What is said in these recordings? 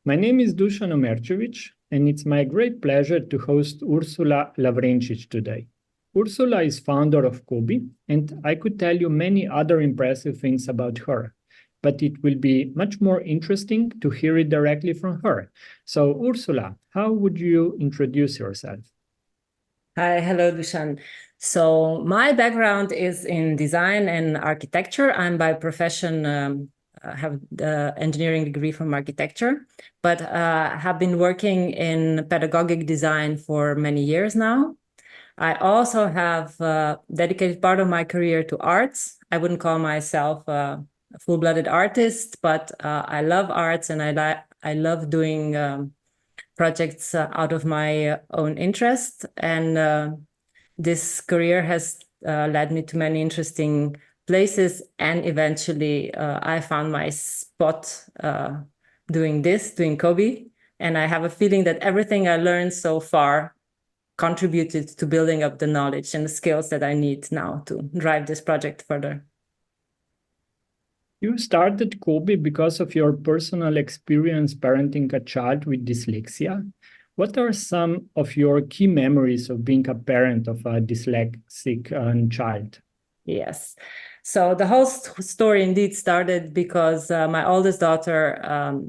My name is Dusan Omercevic, and it's my great pleasure to host Ursula Lavrencic today. Ursula is founder of KOBI, and I could tell you many other impressive things about her, but it will be much more interesting to hear it directly from her. So, Ursula, how would you introduce yourself? Hi, hello, Dusan. So my background is in design and architecture. I'm by profession, have the engineering degree from architecture, but have been working in pedagogic design for many years now. I also have dedicated part of my career to arts. I wouldn't call myself a full-blooded artist, but I love arts and I love doing projects out of my own interest. And this career has led me to many interesting places. And eventually I found my spot doing KOBI. And I have a feeling that everything I learned so far contributed to building up the knowledge and the skills that I need now to drive this project further. You started KOBI because of your personal experience parenting a child with dyslexia. What are some of your key memories of being a parent of a dyslexic child? Yes. So the whole story indeed started because my oldest daughter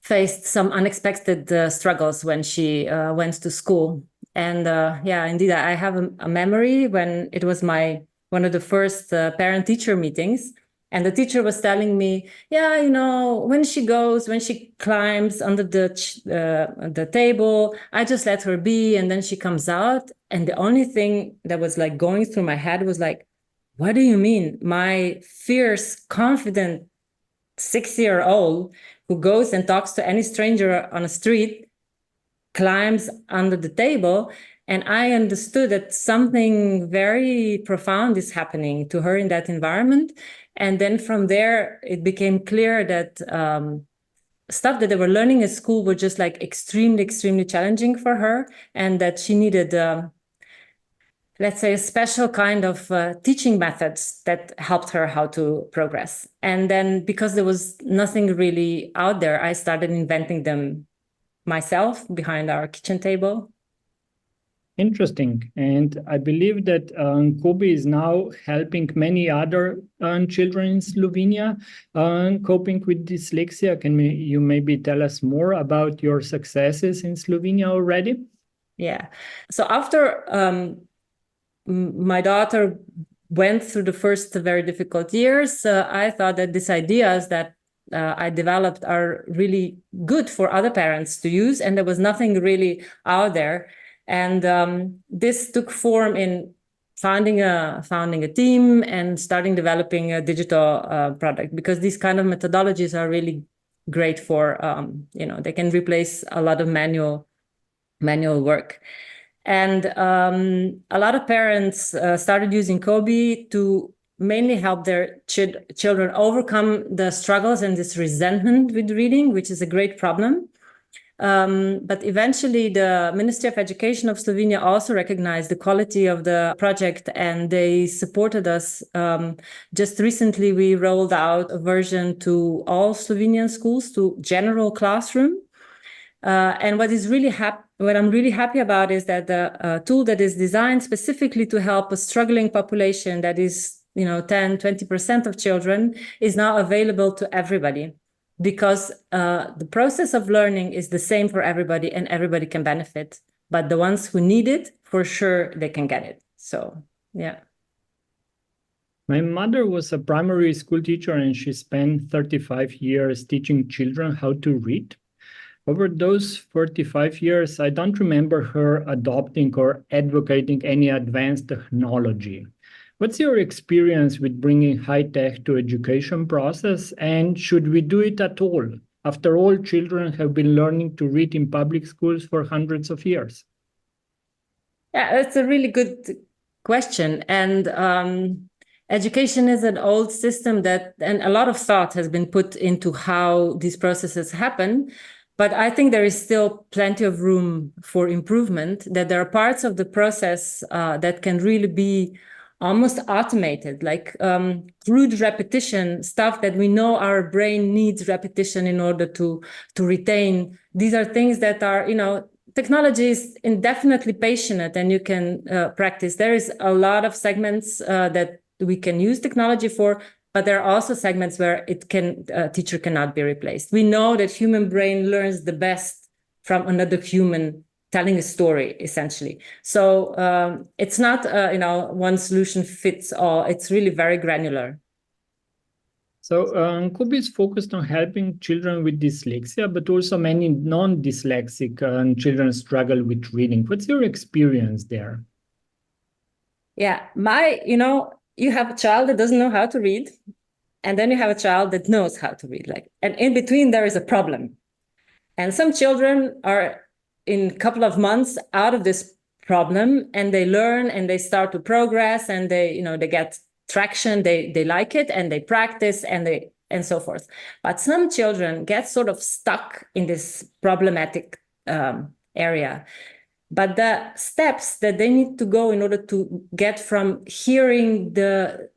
faced some unexpected struggles when she went to school. And yeah, indeed, I have a memory when it was one of the first parent-teacher meetings. And the teacher was telling me, yeah, when she climbs under the table, I just let her be, and then she comes out. And the only thing that was like going through my head was like, what do you mean? My fierce, confident 6-year-old who goes and talks to any stranger on a street climbs under the table. And I understood that something very profound is happening to her in that environment. And then from there, it became clear that stuff that they were learning at school were just like extremely, extremely challenging for her, and that she needed, let's say, a special kind of teaching methods that helped her how to progress. And then because there was nothing really out there, I started inventing them myself behind our kitchen table. Interesting. And I believe that KOBI is now helping many other children in Slovenia coping with dyslexia. Can you maybe tell us more about your successes in Slovenia already? Yeah. So after my daughter went through the first very difficult years, I thought that these ideas that I developed are really good for other parents to use, and there was nothing really out there. And this took form in founding a team and starting developing a digital product, because these kind of methodologies are really great for, they can replace a lot of manual work. And a lot of parents started using KOBI to mainly help their children overcome the struggles and this resentment with reading, which is a great problem. But eventually the Ministry of Education of Slovenia also recognized the quality of the project, and they supported us. Just recently, we rolled out a version to all Slovenian schools, to general classroom. And what I'm really happy about is that the tool that is designed specifically to help a struggling population that is 10-20% of children is now available to everybody, because the process of learning is the same for everybody and everybody can benefit. But the ones who need it, for sure, they can get it. So, yeah. My mother was a primary school teacher, and she spent 35 years teaching children how to read. Over those 45 years, I don't remember her adopting or advocating any advanced technology. What's your experience with bringing high-tech to education process, and should we do it at all? After all, children have been learning to read in public schools for hundreds of years. Yeah, that's a really good question. And education is an old system and a lot of thought has been put into how these processes happen. But I think there is still plenty of room for improvement, that there are parts of the process that can really be almost automated, like crude repetition, stuff that we know our brain needs repetition in order to retain. These are things that are, technology is indefinitely patient and you can practice. There is a lot of segments that we can use technology for, but there are also segments where teacher cannot be replaced. We know that human brain learns the best from another human telling a story, essentially. So it's not, one solution fits all. It's really very granular. So KOBI is focused on helping children with dyslexia, but also many non-dyslexic children struggle with reading. What's your experience there? Yeah, you have a child that doesn't know how to read, and then you have a child that knows how to read. And in between, there is a problem. And some children are in a couple of months out of this problem, and they learn and they start to progress, and they get traction, they like it, and they practice and so forth. But some children get sort of stuck in this problematic area. But the steps that they need to go in order to get from hearing the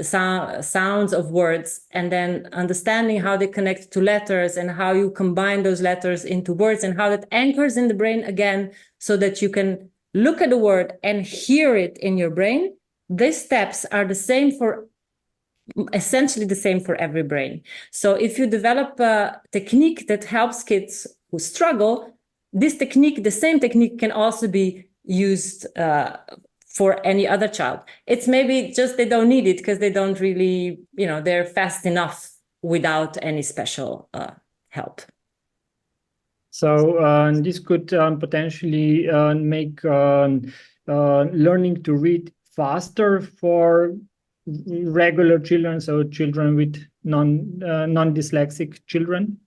sounds of words and then understanding how they connect to letters and how you combine those letters into words and how that anchors in the brain again so that you can look at the word and hear it in your brain. These steps are essentially the same for every brain. So if you develop a technique that helps kids who struggle, this technique, the same technique, can also be used for any other child. It's maybe just they don't need it because they don't really, they're fast enough without any special help. So this could potentially make learning to read faster for regular children, so children with non-dyslexic children.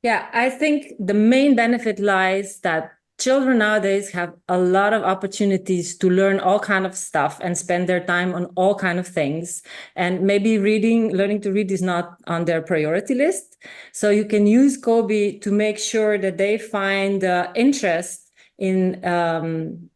Yeah, I think the main benefit lies that children nowadays have a lot of opportunities to learn all kind of stuff and spend their time on all kind of things. And maybe learning to read is not on their priority list. So you can use KOBI to make sure that they find interest in and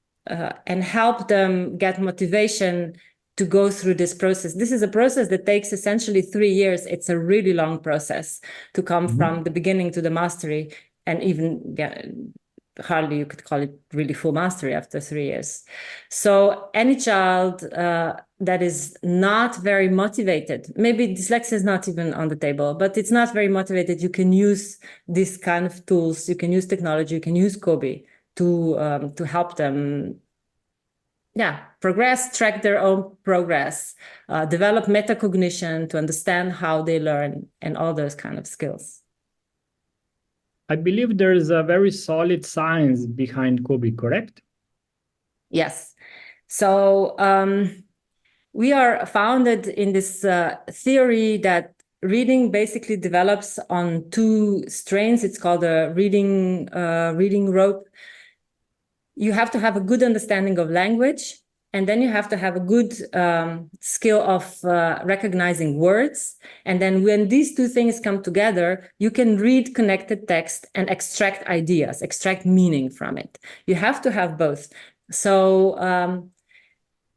help them get motivation to go through this process. This is a process that takes essentially 3 years. It's a really long process to come from the beginning to the mastery, and even hardly you could call it really full mastery after 3 years. So any child that is not very motivated, maybe dyslexia is not even on the table, but it's not very motivated, you can use this kind of tools, you can use technology, you can use KOBI to help them progress, track their own progress, develop metacognition to understand how they learn, and all those kind of skills. I believe there is a very solid science behind KOBI, correct? Yes. So we are founded in this theory that reading basically develops on 2 strains. It's called a reading rope. You have to have a good understanding of language, and then you have to have a good skill of recognizing words. And then when these 2 things come together, you can read connected text and extract ideas, extract meaning from it. You have to have both. So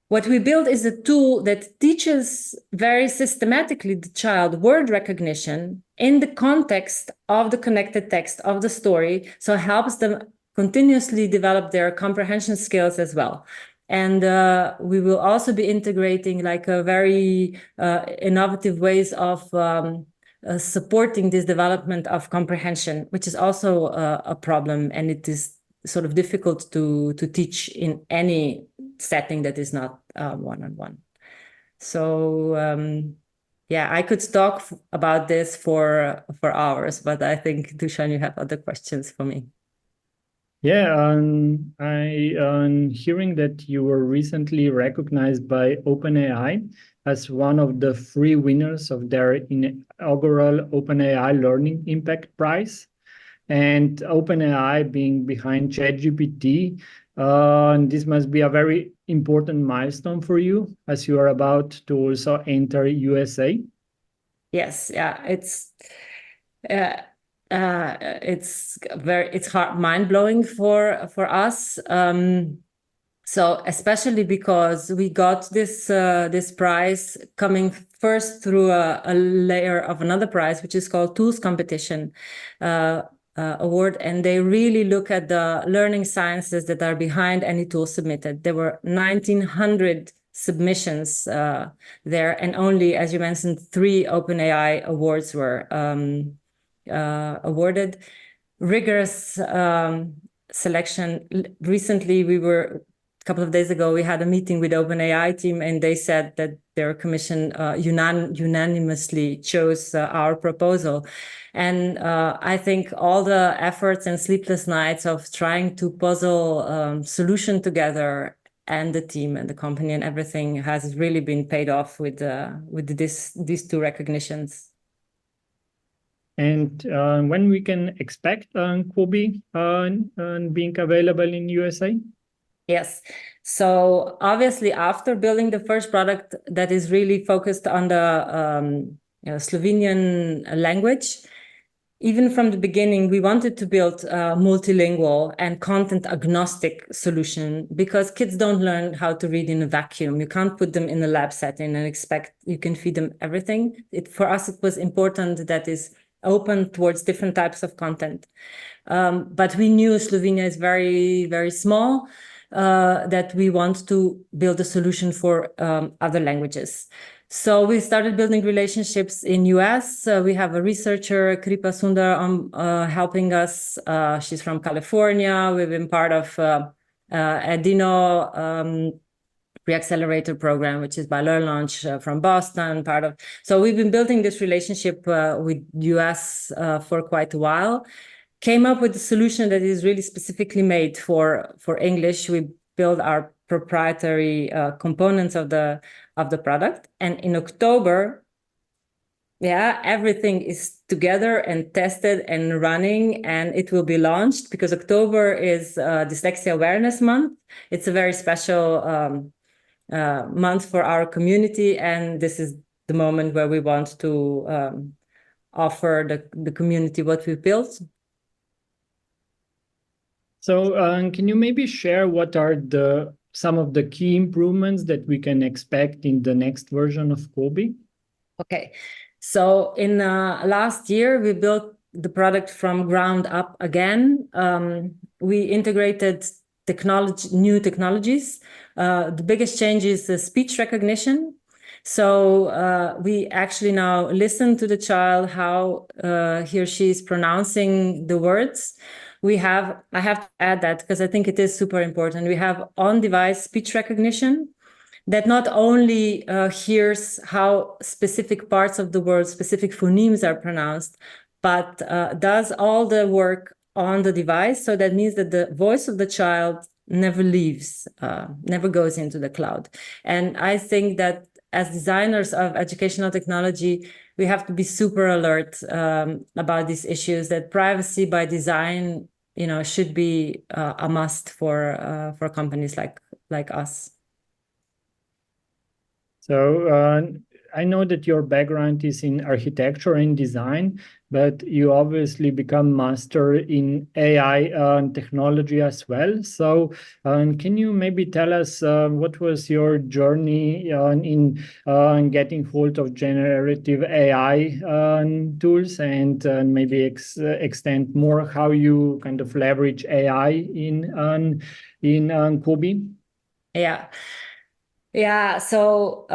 what we build is a tool that teaches very systematically the child word recognition in the context of the connected text of the story. So it helps them continuously develop their comprehension skills as well. And we will also be integrating like a very innovative ways of supporting this development of comprehension, which is also a problem. And it is sort of difficult to teach in any setting that is not one-on-one. So I could talk about this for hours, but I think, Dusan, you have other questions for me. Yeah, I'm hearing that you were recently recognized by OpenAI as one of the 3 winners of their inaugural OpenAI Learning Impact Prize. And OpenAI being behind ChatGPT, this must be a very important milestone for you as you are about to also enter USA. Yes, it's hard, mind-blowing for us. So especially because we got this prize coming first through a layer of another prize, which is called Tools Competition Award, and they really look at the learning sciences that are behind any tool submitted. There were 1,900 submissions there, and only, as you mentioned, 3 OpenAI awards were awarded. Rigorous selection. Recently, a couple of days ago, we had a meeting with OpenAI team, and they said that their commission unanimously chose our proposal. And I think all the efforts and sleepless nights of trying to puzzle solution together, and the team and the company and everything has really been paid off with these 2 recognitions. And when we can expect KOBI being available in USA? Yes. So obviously, after building the first product that is really focused on the Slovenian language, even from the beginning, we wanted to build a multilingual and content agnostic solution, because kids don't learn how to read in a vacuum. You can't put them in a lab setting and expect you can feed them everything. For us, it was important that is open towards different types of content. But we knew Slovenia is very, very small, that we want to build a solution for other languages. So we started building relationships in US. We have a researcher, Kripa Sundar, helping us. She's from California. We've been part of Edino Pre-Accelerator program, which is by Learn Launch from Boston. So we've been building this relationship with US for quite a while. Came up with a solution that is really specifically made for English. We build our proprietary components of the product, and in October, everything is together and tested and running, and it will be launched, because October is Dyslexia Awareness Month. It's a very special month for our community, and this is the moment where we want to offer the community what we've built. So can you maybe share what are some of the key improvements that we can expect in the next version of KOBI? Okay, so in last year, we built the product from ground up again. We integrated new technologies. The biggest change is the speech recognition. So we actually now listen to the child, how he or she is pronouncing the words. I have to add that because I think it is super important. We have on-device speech recognition that not only hears how specific parts of the word, specific phonemes are pronounced, but does all the work on the device. So that means that the voice of the child never leaves, never goes into the cloud. And I think that as designers of educational technology, we have to be super alert about these issues, that privacy by design, should be a must for companies like us. So I know that your background is in architecture and design, but you obviously become master in AI technology as well. So can you maybe tell us what was your journey in getting hold of generative AI tools, and maybe extend more how you kind of leverage AI in KOBI? Yeah, so,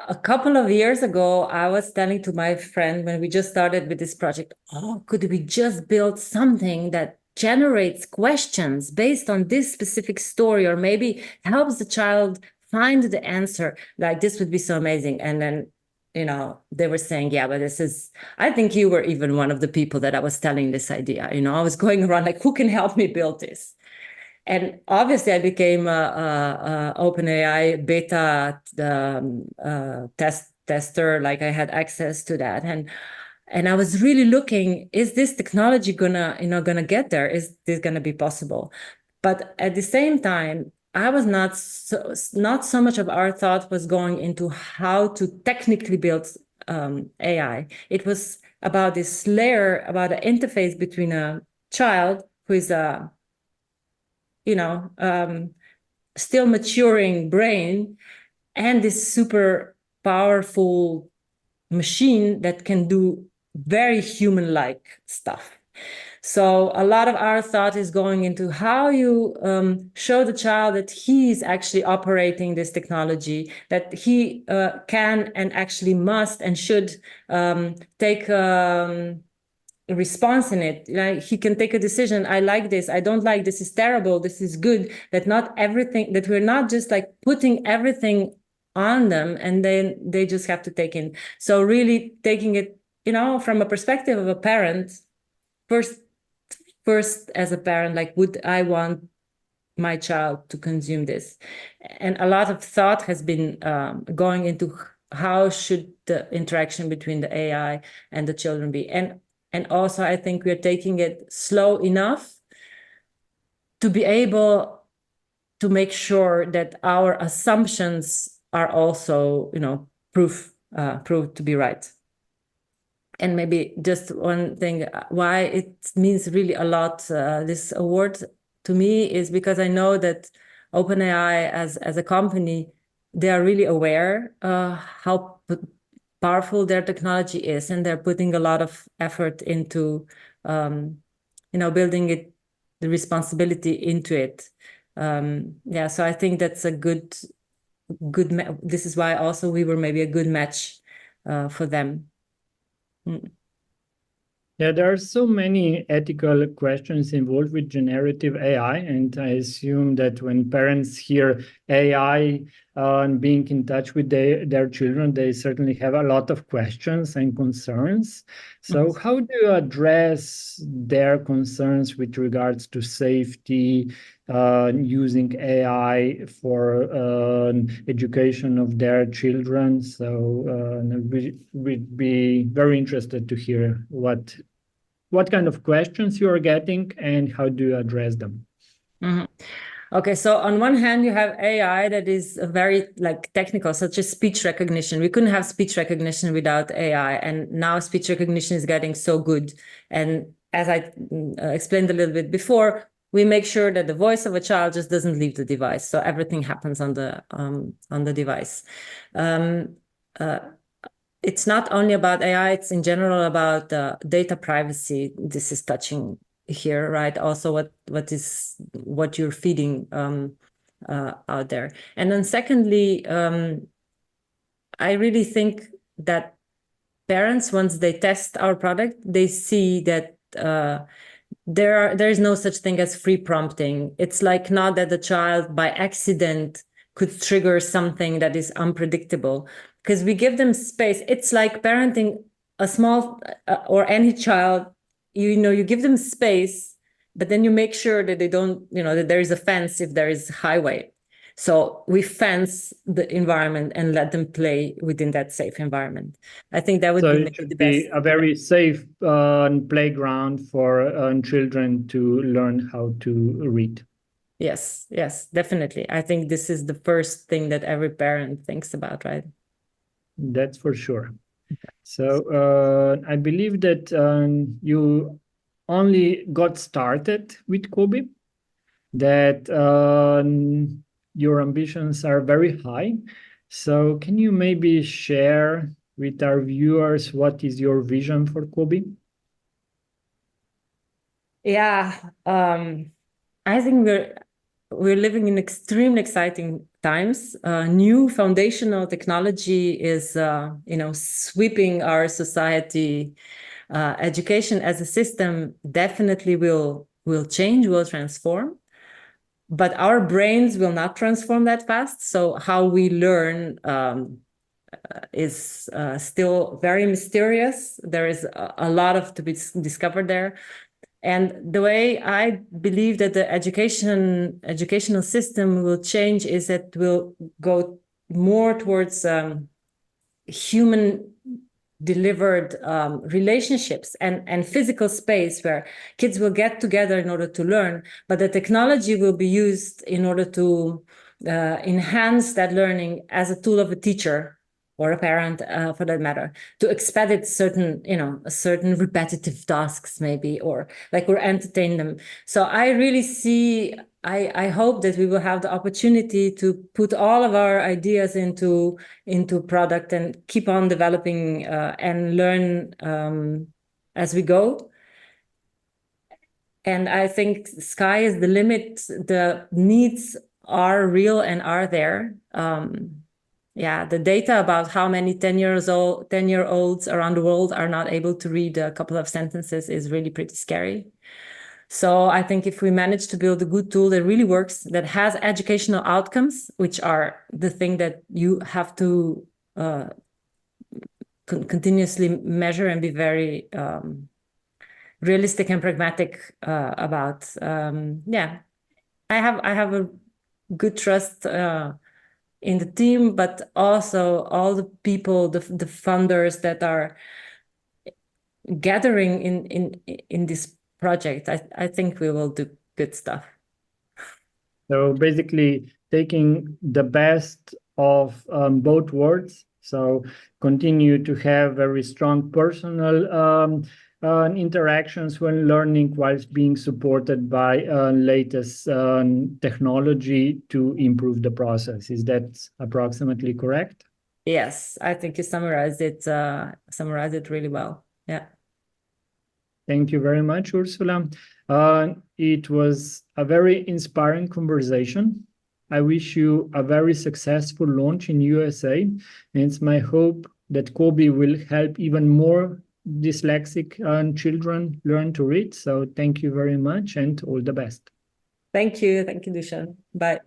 a couple of years ago, I was telling to my friend when we just started with this project, could we just build something that generates questions based on this specific story, or maybe helps the child find the answer? Like, this would be so amazing. And then, they were saying, yeah, but I think you were even one of the people that I was telling this idea. I was going around like, who can help me build this? And obviously, I became a OpenAI beta tester. Like, I had access to that, and I was really looking: is this technology gonna get there? Is this gonna be possible? But at the same time, I was not so much of our thought was going into how to technically build AI. It was about this layer, about an interface between a child who is still maturing brain and this super powerful machine that can do very human-like stuff. So a lot of our thought is going into how you show the child that he's actually operating this technology, that he can and actually must and should take a response in it. Like he can take a decision. I like this. I don't like this. Is terrible. This is good. That not everything, that we're not just like putting everything on them and then they just have to take in. So really taking it, from a perspective of a parent, first as a parent, like, would I want my child to consume this? And a lot of thought has been going into how should the interaction between the AI and the children be. And also, I think we're taking it slow enough to be able to make sure that our assumptions are also, proved to be right. And maybe just one thing, why it means really a lot, this award to me, is because I know that OpenAI as a company, they are really aware how powerful their technology is, and they're putting a lot of effort into, building it, the responsibility into it. So I think that's a good. This is why also we were maybe a good match for them. Yeah, there are so many ethical questions involved with generative AI, and I assume that when parents hear AI and being in touch with their children, they certainly have a lot of questions and concerns. So how do you address their concerns with regards to safety, using AI for education of their children? So we'd be very interested to hear what kind of questions you are getting and how do you address them? Okay, so on one hand, you have AI that is very technical, such as speech recognition. We couldn't have speech recognition without AI, and now speech recognition is getting so good. And as I explained a little bit before, we make sure that the voice of a child just doesn't leave the device, so everything happens on the device. It's not only about AI, it's in general about data privacy. This is touching here, right? Also what you're feeding out there. And then secondly, I really think that parents, once they test our product, they see that there is no such thing as free prompting. It's like not that the child by accident could trigger something that is unpredictable, because we give them space. It's like parenting a small or any child. You give them space, but then you make sure that they don't, that there is a fence if there is highway. So we fence the environment and let them play within that safe environment. I think that would be it should the best. be a very safe playground for children to learn how to read. Yes, definitely. I think this is the first thing that every parent thinks about, right? That's for sure. So I believe that you only got started with KOBI, that your ambitions are very high. So can you maybe share with our viewers what is your vision for KOBI? Yeah, I think we're living in extremely exciting times. New foundational technology is, sweeping our society. Education as a system definitely will change, will transform, but our brains will not transform that fast. So how we learn is still very mysterious. There is a lot to be discovered there. And the way I believe that the educational system will change is that will go more towards human delivered relationships and physical space where kids will get together in order to learn, but the technology will be used in order to enhance that learning as a tool of a teacher or a parent, for that matter, to expedite certain repetitive tasks maybe, or entertain them. So I really see I hope that we will have the opportunity to put all of our ideas into product and keep on developing and learn as we go. And I think sky is the limit. The needs are real and are there. Yeah, the data about how many 10-year-olds around the world are not able to read a couple of sentences is really pretty scary. So I think if we manage to build a good tool that really works, that has educational outcomes, which are the thing that you have to continuously measure and be very realistic and pragmatic about. Yeah, I have a good trust in the team, but also all the people, the funders that are gathering in this project. I think we will do good stuff. So basically taking the best of both worlds. So continue to have very strong personal interactions when learning, whilst being supported by latest technology to improve the process. Is that approximately correct? Yes, I think you summarized it really well. Yeah. Thank you very much, Ursula. It was a very inspiring conversation. I wish you a very successful launch in USA. And it's my hope that KOBI will help even more dyslexic children learn to read. So thank you very much and all the best. Thank you. Thank you, Dusan. Bye.